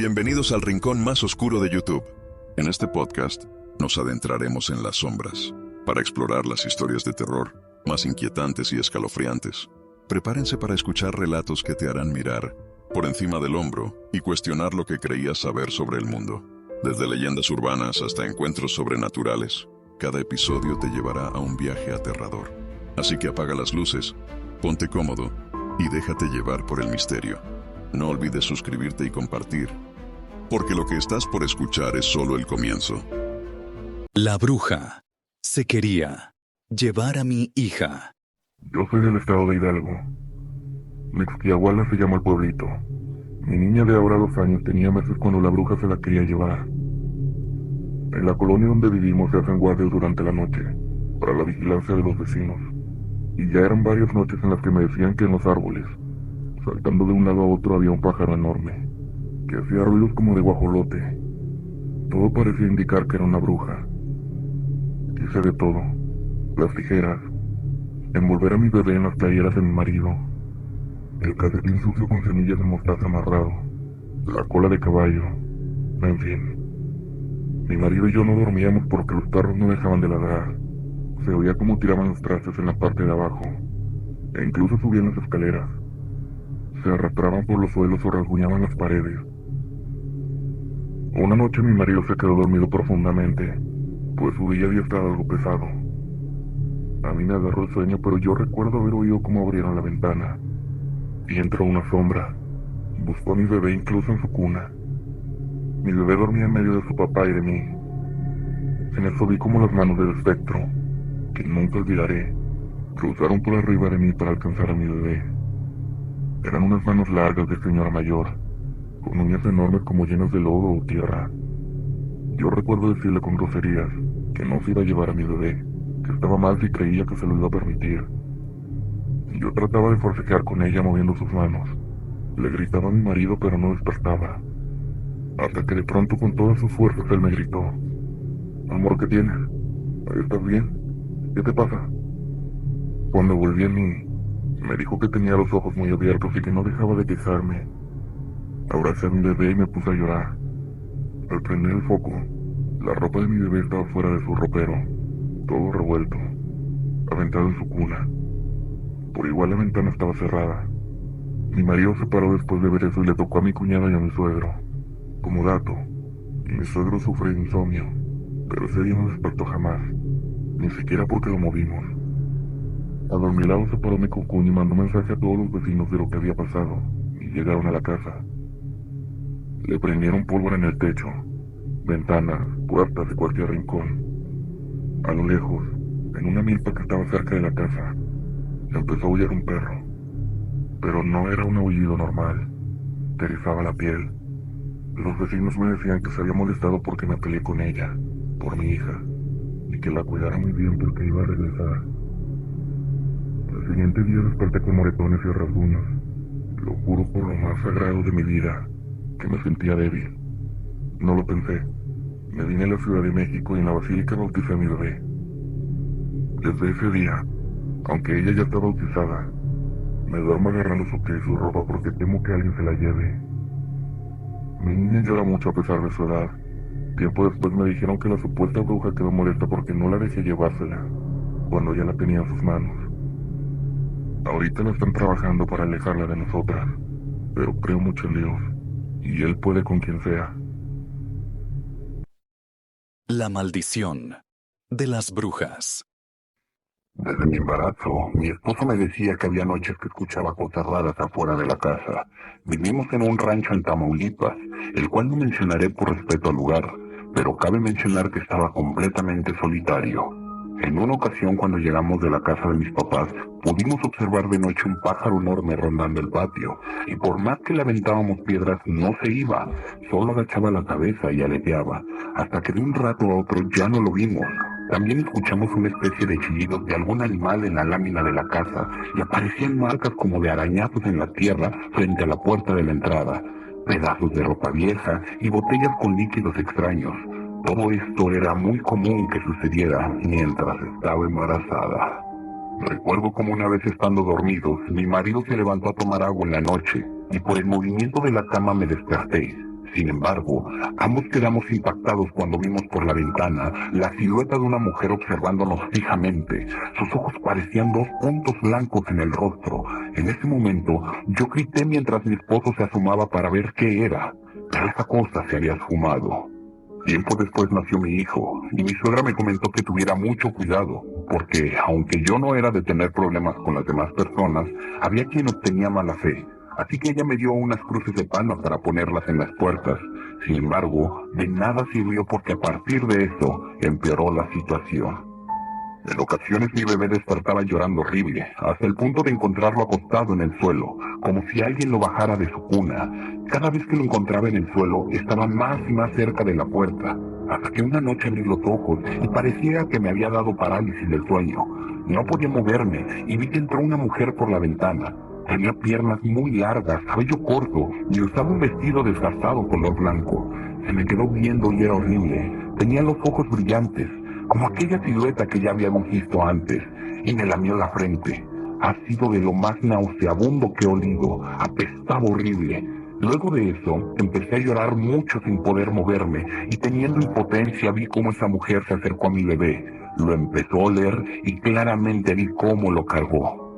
Bienvenidos al rincón más oscuro de YouTube. En este podcast nos adentraremos en las sombras para explorar las historias de terror más inquietantes y escalofriantes. Prepárense para escuchar relatos que te harán mirar por encima del hombro y cuestionar lo que creías saber sobre el mundo. Desde leyendas urbanas hasta encuentros sobrenaturales, cada episodio te llevará a un viaje aterrador. Así que apaga las luces, ponte cómodo y déjate llevar por el misterio. No olvides suscribirte y compartir, porque lo que estás por escuchar es solo el comienzo. La bruja se quería llevar a mi hija. Yo soy del estado de Hidalgo. Mexquiahuala se llama el pueblito. Mi niña de ahora 2 años tenía meses cuando la bruja se la quería llevar. En la colonia donde vivimos se hacen guardias durante la noche, para la vigilancia de los vecinos. Y ya eran varias noches en las que me decían que en los árboles, saltando de un lado a otro, había un pájaro enorme, que hacía ruidos como de guajolote. Todo parecía indicar que era una bruja. Hice de todo: las tijeras, envolver a mi bebé en las playeras de mi marido, el calcetín sucio con semillas de mostaza amarrado, la cola de caballo, en fin. Mi marido y yo no dormíamos porque los perros no dejaban de ladrar. Se oía como tiraban los trastes en la parte de abajo, e incluso subían las escaleras. Se arrastraban por los suelos o rasguñaban las paredes. Una noche mi marido se quedó dormido profundamente, pues su día había estado algo pesado. A mí me agarró el sueño, pero yo recuerdo haber oído cómo abrieron la ventana, y entró una sombra. Buscó a mi bebé incluso en su cuna. Mi bebé dormía en medio de su papá y de mí. En eso vi como las manos del espectro, que nunca olvidaré, cruzaron por arriba de mí para alcanzar a mi bebé. Eran unas manos largas de señora mayor, con uñas enormes como llenas de lodo o tierra. Yo recuerdo decirle con groserías que no se iba a llevar a mi bebé, que estaba mal si creía que se lo iba a permitir. Yo trataba de forcejear con ella moviendo sus manos. Le gritaba a mi marido, pero no despertaba. Hasta que de pronto, con todas sus fuerzas, él me gritó: "Amor, ¿qué tienes? ¿Estás bien? ¿Qué te pasa?". Cuando volví a mí, me dijo que tenía los ojos muy abiertos y que no dejaba de quejarme. Abracé a mi bebé y me puse a llorar. Al prender el foco, la ropa de mi bebé estaba fuera de su ropero, todo revuelto, aventado en su cuna. Por igual la ventana estaba cerrada. Mi marido se paró después de ver eso y le tocó a mi cuñada y a mi suegro. Como dato, mi suegro sufre de insomnio, pero ese día no despertó jamás, ni siquiera porque lo movimos. A mi lado se paró mi cuñado y mandó mensaje a todos los vecinos de lo que había pasado, y llegaron a la casa. Le prendieron pólvora en el techo, ventanas, puertas de cualquier rincón. A lo lejos, en una milpa que estaba cerca de la casa, se empezó a aullar un perro. Pero no era un aullido normal, te erizaba la piel. Los vecinos me decían que se había molestado porque me peleé con ella, por mi hija, y que la cuidara muy bien porque iba a regresar. El siguiente día desperté con moretones y rasguños. Lo juro por lo más sagrado de mi vida, que me sentía débil. No lo pensé. Me vine a la Ciudad de México y en la basílica bauticé a mi bebé. Desde ese día, aunque ella ya está bautizada, me duermo agarrando su pie y su ropa porque temo que alguien se la lleve. Mi niña llora mucho a pesar de su edad. Tiempo después me dijeron que la supuesta bruja quedó molesta porque no la dejé llevársela, cuando ya la tenía en sus manos. Ahorita la están trabajando para alejarla de nosotras, pero creo mucho en Dios, y Él puede con quien sea. La maldición de las brujas. Desde mi embarazo, mi esposo me decía que había noches que escuchaba cosas raras afuera de la casa. Vivimos en un rancho en Tamaulipas, el cual no mencionaré por respeto al lugar, pero cabe mencionar que estaba completamente solitario. En una ocasión, cuando llegamos de la casa de mis papás, pudimos observar de noche un pájaro enorme rondando el patio, y por más que le aventábamos piedras, no se iba, solo agachaba la cabeza y aleteaba, hasta que de un rato a otro ya no lo vimos. También escuchamos una especie de chillidos de algún animal en la lámina de la casa, y aparecían marcas como de arañazos en la tierra frente a la puerta de la entrada, pedazos de ropa vieja y botellas con líquidos extraños. Todo esto era muy común que sucediera mientras estaba embarazada. Recuerdo como una vez estando dormidos, mi marido se levantó a tomar agua en la noche, y por el movimiento de la cama me desperté. Sin embargo, ambos quedamos impactados cuando vimos por la ventana la silueta de una mujer observándonos fijamente. Sus ojos parecían 2 puntos blancos en el rostro. En ese momento, yo grité mientras mi esposo se asomaba para ver qué era, pero esa cosa se había esfumado. Tiempo después nació mi hijo, y mi suegra me comentó que tuviera mucho cuidado, porque aunque yo no era de tener problemas con las demás personas, había quien nos tenía mala fe. Así que ella me dio unas cruces de palma para ponerlas en las puertas. Sin embargo, de nada sirvió porque a partir de eso empeoró la situación. En ocasiones mi bebé despertaba llorando horrible, hasta el punto de encontrarlo acostado en el suelo, como si alguien lo bajara de su cuna. Cada vez que lo encontraba en el suelo, estaba más y más cerca de la puerta, hasta que una noche abrí los ojos y parecía que me había dado parálisis del sueño. No podía moverme y vi que entró una mujer por la ventana. Tenía piernas muy largas, cabello corto y usaba un vestido desgastado color blanco. Se me quedó viendo y era horrible. Tenía los ojos brillantes, como aquella silueta que ya habíamos visto antes, y me lamió la frente. Ha sido de lo más nauseabundo que he olido. Apestaba horrible. Luego de eso, empecé a llorar mucho sin poder moverme, y teniendo impotencia vi cómo esa mujer se acercó a mi bebé. Lo empezó a oler y claramente vi cómo lo cargó.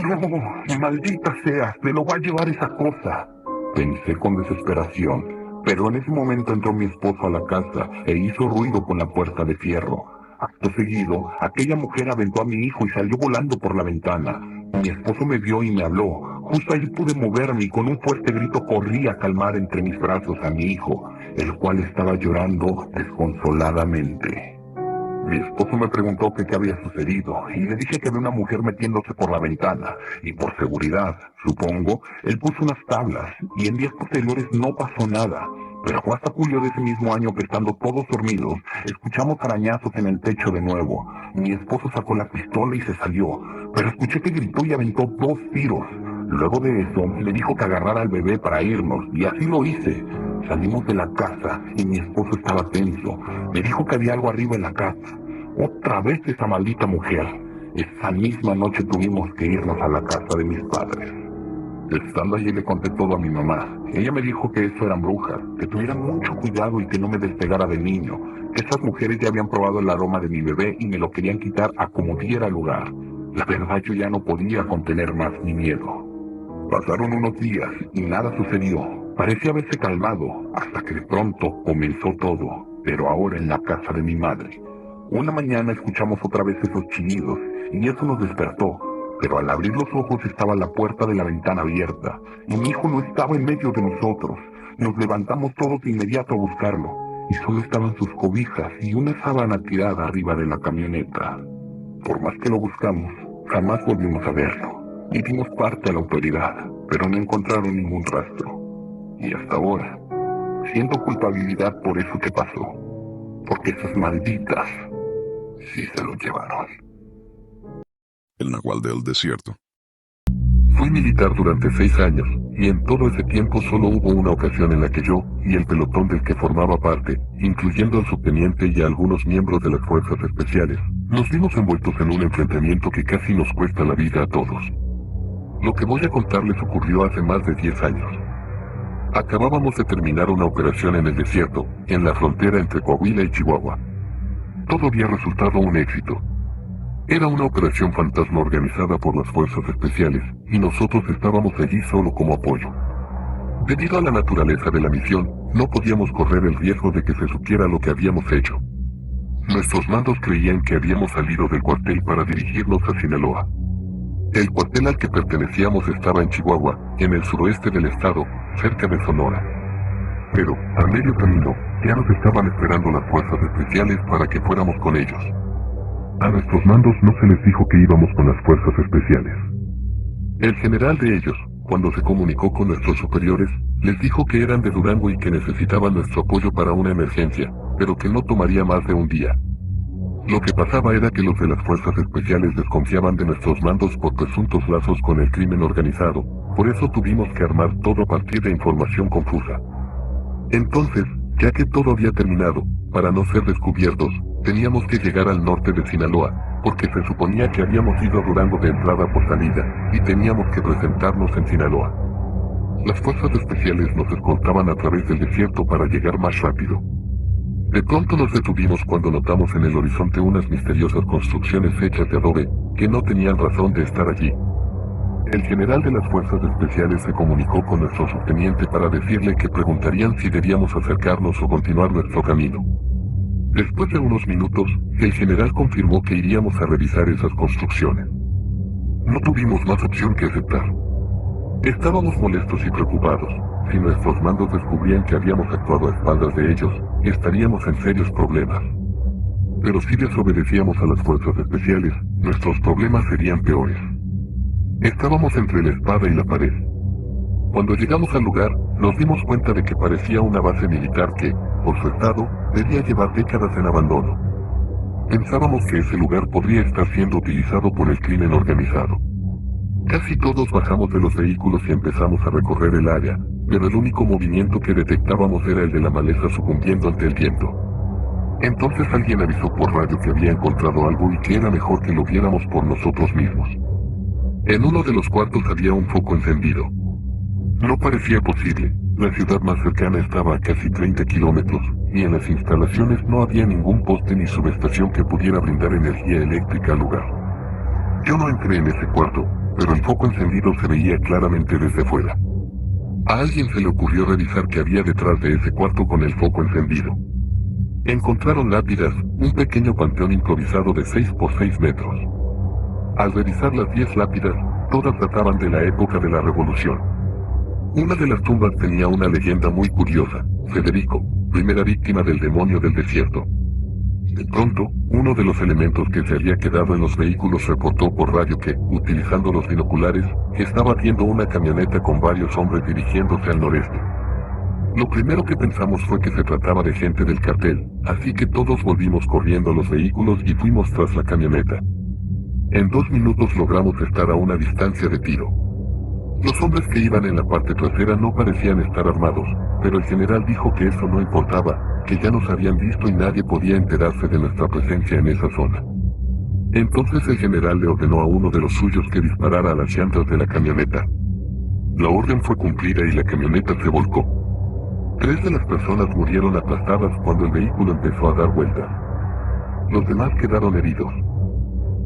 No, maldita sea, me lo va a llevar esa cosa, pensé con desesperación, pero en ese momento entró mi esposo a la casa e hizo ruido con la puerta de fierro. Acto seguido, aquella mujer aventó a mi hijo y salió volando por la ventana. Mi esposo me vio y me habló. Justo ahí pude moverme y con un fuerte grito corrí a calmar entre mis brazos a mi hijo, el cual estaba llorando desconsoladamente. Mi esposo me preguntó qué había sucedido y le dije que había una mujer metiéndose por la ventana y por seguridad, supongo, él puso unas tablas y en días posteriores no pasó nada. Pero fue hasta julio de ese mismo año que estando todos dormidos, escuchamos arañazos en el techo de nuevo. Mi esposo sacó la pistola y se salió, pero escuché que gritó y aventó 2 tiros. Luego de eso, le dijo que agarrara al bebé para irnos y así lo hice. Salimos de la casa y mi esposo estaba tenso. Me dijo que había algo arriba en la casa. Otra vez esa maldita mujer. Esa misma noche tuvimos que irnos a la casa de mis padres. Estando allí le conté todo a mi mamá. Ella me dijo que eso eran brujas, que tuviera mucho cuidado y que no me despegara del niño, que esas mujeres ya habían probado el aroma de mi bebé y me lo querían quitar a como diera lugar. La verdad yo ya no podía contener más mi miedo. Pasaron unos días y nada sucedió. Parecía haberse calmado, hasta que de pronto comenzó todo, pero ahora en la casa de mi madre. Una mañana escuchamos otra vez esos chillidos, y eso nos despertó, pero al abrir los ojos estaba la puerta de la ventana abierta, y mi hijo no estaba en medio de nosotros. Nos levantamos todos de inmediato a buscarlo, y solo estaban sus cobijas y una sábana tirada arriba de la camioneta. Por más que lo buscamos, jamás volvimos a verlo, y dimos parte a la autoridad, pero no encontraron ningún rastro. Y hasta ahora, siento culpabilidad por eso que pasó, porque esas malditas sí se lo llevaron. El nahual del desierto. Fui militar durante 6 años, y en todo ese tiempo solo hubo una ocasión en la que yo y el pelotón del que formaba parte, incluyendo al subteniente y a algunos miembros de las fuerzas especiales, nos vimos envueltos en un enfrentamiento que casi nos cuesta la vida a todos. Lo que voy a contarles ocurrió hace más de 10 años. Acabábamos de terminar una operación en el desierto, en la frontera entre Coahuila y Chihuahua. Todo había resultado un éxito. Era una operación fantasma organizada por las fuerzas especiales, y nosotros estábamos allí solo como apoyo. Debido a la naturaleza de la misión, no podíamos correr el riesgo de que se supiera lo que habíamos hecho. Nuestros mandos creían que habíamos salido del cuartel para dirigirnos a Sinaloa. El cuartel al que pertenecíamos estaba en Chihuahua, en el suroeste del estado, cerca de Sonora. Pero, a medio camino, ya nos estaban esperando las fuerzas especiales para que fuéramos con ellos. A nuestros mandos no se les dijo que íbamos con las fuerzas especiales. El general de ellos, cuando se comunicó con nuestros superiores, les dijo que eran de Durango y que necesitaban nuestro apoyo para una emergencia, pero que no tomaría más de un día. Lo que pasaba era que los de las fuerzas especiales desconfiaban de nuestros mandos por presuntos lazos con el crimen organizado, por eso tuvimos que armar todo a partir de información confusa. Entonces, ya que todo había terminado, para no ser descubiertos, teníamos que llegar al norte de Sinaloa, porque se suponía que habíamos ido a Durango de entrada por salida, y teníamos que presentarnos en Sinaloa. Las fuerzas especiales nos escoltaban a través del desierto para llegar más rápido. De pronto nos detuvimos cuando notamos en el horizonte unas misteriosas construcciones hechas de adobe que no tenían razón de estar allí. El general de las fuerzas especiales se comunicó con nuestro subteniente para decirle que preguntarían si debíamos acercarnos o continuar nuestro camino. Después de unos minutos, el general confirmó que iríamos a revisar esas construcciones. No tuvimos más opción que aceptar. Estábamos molestos y preocupados. Si nuestros mandos descubrían que habíamos actuado a espaldas de ellos, estaríamos en serios problemas. Pero si desobedecíamos a las fuerzas especiales, nuestros problemas serían peores. Estábamos entre la espada y la pared. Cuando llegamos al lugar, nos dimos cuenta de que parecía una base militar que, por su estado, debía llevar décadas en abandono. Pensábamos que ese lugar podría estar siendo utilizado por el crimen organizado. Casi todos bajamos de los vehículos y empezamos a recorrer el área, pero el único movimiento que detectábamos era el de la maleza sucumbiendo ante el viento. Entonces alguien avisó por radio que había encontrado algo y que era mejor que lo viéramos por nosotros mismos. En uno de los cuartos había un foco encendido. No parecía posible. La ciudad más cercana estaba a casi 30 kilómetros, y en las instalaciones no había ningún poste ni subestación que pudiera brindar energía eléctrica al lugar. Yo no entré en ese cuarto, pero el foco encendido se veía claramente desde fuera. A alguien se le ocurrió revisar qué había detrás de ese cuarto con el foco encendido. Encontraron lápidas, un pequeño panteón improvisado de 6 por 6 metros. Al revisar las 10 lápidas, todas databan de la época de la Revolución. Una de las tumbas tenía una leyenda muy curiosa: Federico, primera víctima del demonio del desierto. De pronto, uno de los elementos que se había quedado en los vehículos reportó por radio que, utilizando los binoculares, estaba viendo una camioneta con varios hombres dirigiéndose al noreste. Lo primero que pensamos fue que se trataba de gente del cartel, así que todos volvimos corriendo a los vehículos y fuimos tras la camioneta. En 2 minutos logramos estar a una distancia de tiro. Los hombres que iban en la parte trasera no parecían estar armados, pero el general dijo que eso no importaba, que ya nos habían visto y nadie podía enterarse de nuestra presencia en esa zona. Entonces el general le ordenó a uno de los suyos que disparara a las llantas de la camioneta. La orden fue cumplida y la camioneta se volcó. 3 de las personas murieron aplastadas cuando el vehículo empezó a dar vueltas. Los demás quedaron heridos.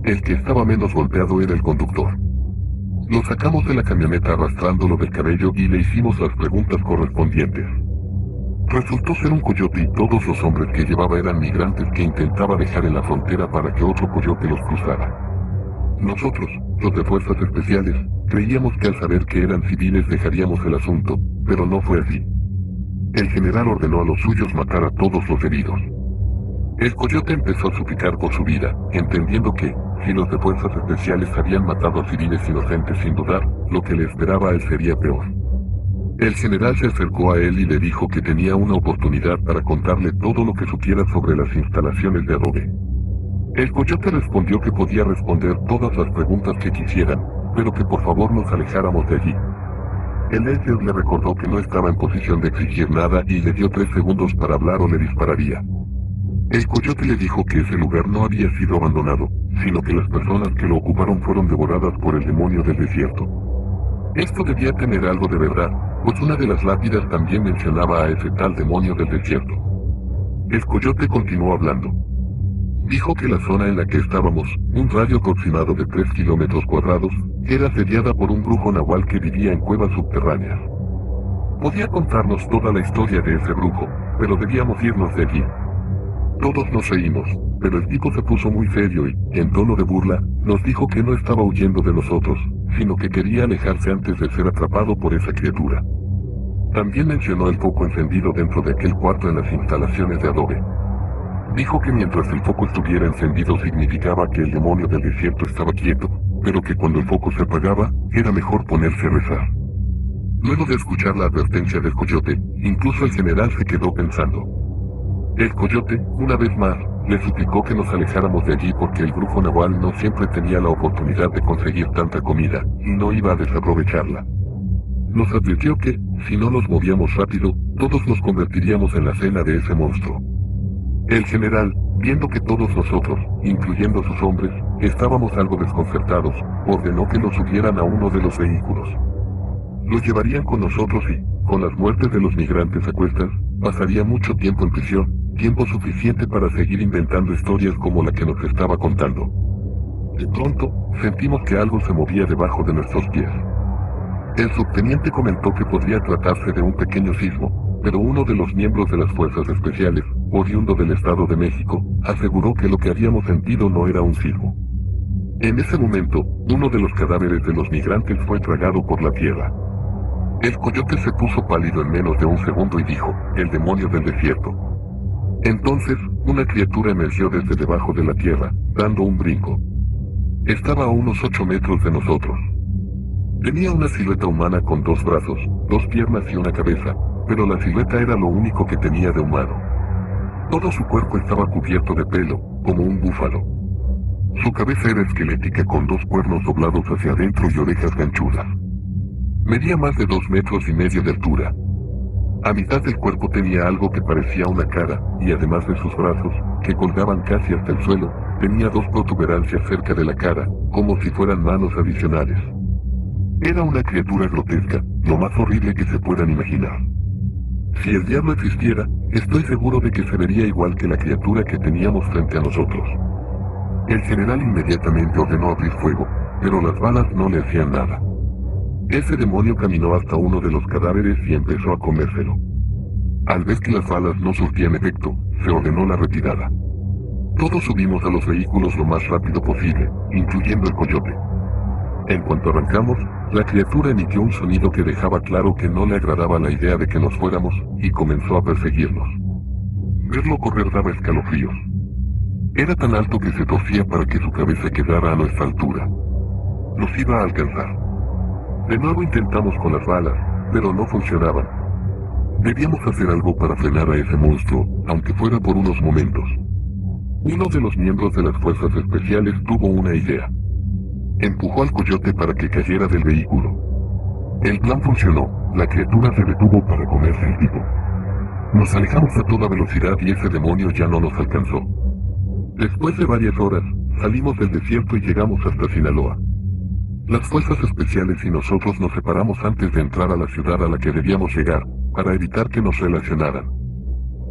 El que estaba menos golpeado era el conductor. Lo sacamos de la camioneta arrastrándolo del cabello y le hicimos las preguntas correspondientes. Resultó ser un coyote y todos los hombres que llevaba eran migrantes que intentaba dejar en la frontera para que otro coyote los cruzara. Nosotros, los de fuerzas especiales, creíamos que al saber que eran civiles dejaríamos el asunto, pero no fue así. El general ordenó a los suyos matar a todos los heridos. El coyote empezó a suplicar por su vida, entendiendo que, si los de fuerzas especiales habían matado a civiles inocentes sin dudar, lo que le esperaba a él sería peor. El general se acercó a él y le dijo que tenía una oportunidad para contarle todo lo que supiera sobre las instalaciones de adobe. El coyote respondió que podía responder todas las preguntas que quisieran, pero que por favor nos alejáramos de allí. El Elder le recordó que no estaba en posición de exigir nada y le dio 3 segundos para hablar o le dispararía. El coyote le dijo que ese lugar no había sido abandonado, sino que las personas que lo ocuparon fueron devoradas por el demonio del desierto. Esto debía tener algo de verdad, pues una de las lápidas también mencionaba a ese tal demonio del desierto. El coyote continuó hablando. Dijo que la zona en la que estábamos, un radio aproximado de 3 kilómetros cuadrados, era asediada por un brujo nahual que vivía en cuevas subterráneas. Podía contarnos toda la historia de ese brujo, pero debíamos irnos de allí. Todos nos reímos, pero el tipo se puso muy serio y, en tono de burla, nos dijo que no estaba huyendo de nosotros, sino que quería alejarse antes de ser atrapado por esa criatura. También mencionó el foco encendido dentro de aquel cuarto en las instalaciones de adobe. Dijo que mientras el foco estuviera encendido significaba que el demonio del desierto estaba quieto, pero que cuando el foco se apagaba, era mejor ponerse a rezar. Luego de escuchar la advertencia del coyote, incluso el general se quedó pensando. El coyote, una vez más, le suplicó que nos alejáramos de allí porque el brujo nahual no siempre tenía la oportunidad de conseguir tanta comida, y no iba a desaprovecharla. Nos advirtió que, si no nos movíamos rápido, todos nos convertiríamos en la cena de ese monstruo. El general, viendo que todos nosotros, incluyendo sus hombres, estábamos algo desconcertados, ordenó que nos subieran a uno de los vehículos. Lo llevarían con nosotros y, con las muertes de los migrantes a cuestas, pasaría mucho tiempo en prisión, tiempo suficiente para seguir inventando historias como la que nos estaba contando. De pronto, sentimos que algo se movía debajo de nuestros pies. El subteniente comentó que podría tratarse de un pequeño sismo, pero uno de los miembros de las fuerzas especiales, oriundo del Estado de México, aseguró que lo que habíamos sentido no era un sismo. En ese momento, uno de los cadáveres de los migrantes fue tragado por la tierra. El coyote se puso pálido en menos de un segundo y dijo, el demonio del desierto. Entonces, una criatura emergió desde debajo de la tierra, dando un brinco. Estaba a unos 8 metros de nosotros. Tenía una silueta humana con 2 brazos, 2 piernas y una cabeza, pero la silueta era lo único que tenía de humano. Todo su cuerpo estaba cubierto de pelo, como un búfalo. Su cabeza era esquelética con 2 cuernos doblados hacia adentro y orejas ganchudas. Medía más de 2,5 metros de altura. A mitad del cuerpo tenía algo que parecía una cara, y además de sus brazos, que colgaban casi hasta el suelo, tenía 2 protuberancias cerca de la cara, como si fueran manos adicionales. Era una criatura grotesca, lo más horrible que se puedan imaginar. Si el diablo existiera, estoy seguro de que se vería igual que la criatura que teníamos frente a nosotros. El general inmediatamente ordenó abrir fuego, pero las balas no le hacían nada. Ese demonio caminó hasta uno de los cadáveres y empezó a comérselo. Al ver que las balas no surtían efecto, se ordenó la retirada. Todos subimos a los vehículos lo más rápido posible, incluyendo el coyote. En cuanto arrancamos, la criatura emitió un sonido que dejaba claro que no le agradaba la idea de que nos fuéramos, y comenzó a perseguirnos. Verlo correr daba escalofríos. Era tan alto que se torcía para que su cabeza quedara a nuestra altura. Nos iba a alcanzar. De nuevo intentamos con las balas, pero no funcionaban. Debíamos hacer algo para frenar a ese monstruo, aunque fuera por unos momentos. Uno de los miembros de las fuerzas especiales tuvo una idea. Empujó al coyote para que cayera del vehículo. El plan funcionó, la criatura se detuvo para comerse el tipo. Nos alejamos a toda velocidad y ese demonio ya no nos alcanzó. Después de varias horas, salimos del desierto y llegamos hasta Sinaloa. Las fuerzas especiales y nosotros nos separamos antes de entrar a la ciudad a la que debíamos llegar, para evitar que nos relacionaran.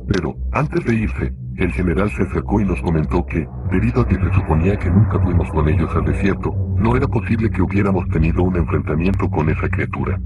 Pero, antes de irse, el general se acercó y nos comentó que, debido a que se suponía que nunca fuimos con ellos al desierto, no era posible que hubiéramos tenido un enfrentamiento con esa criatura.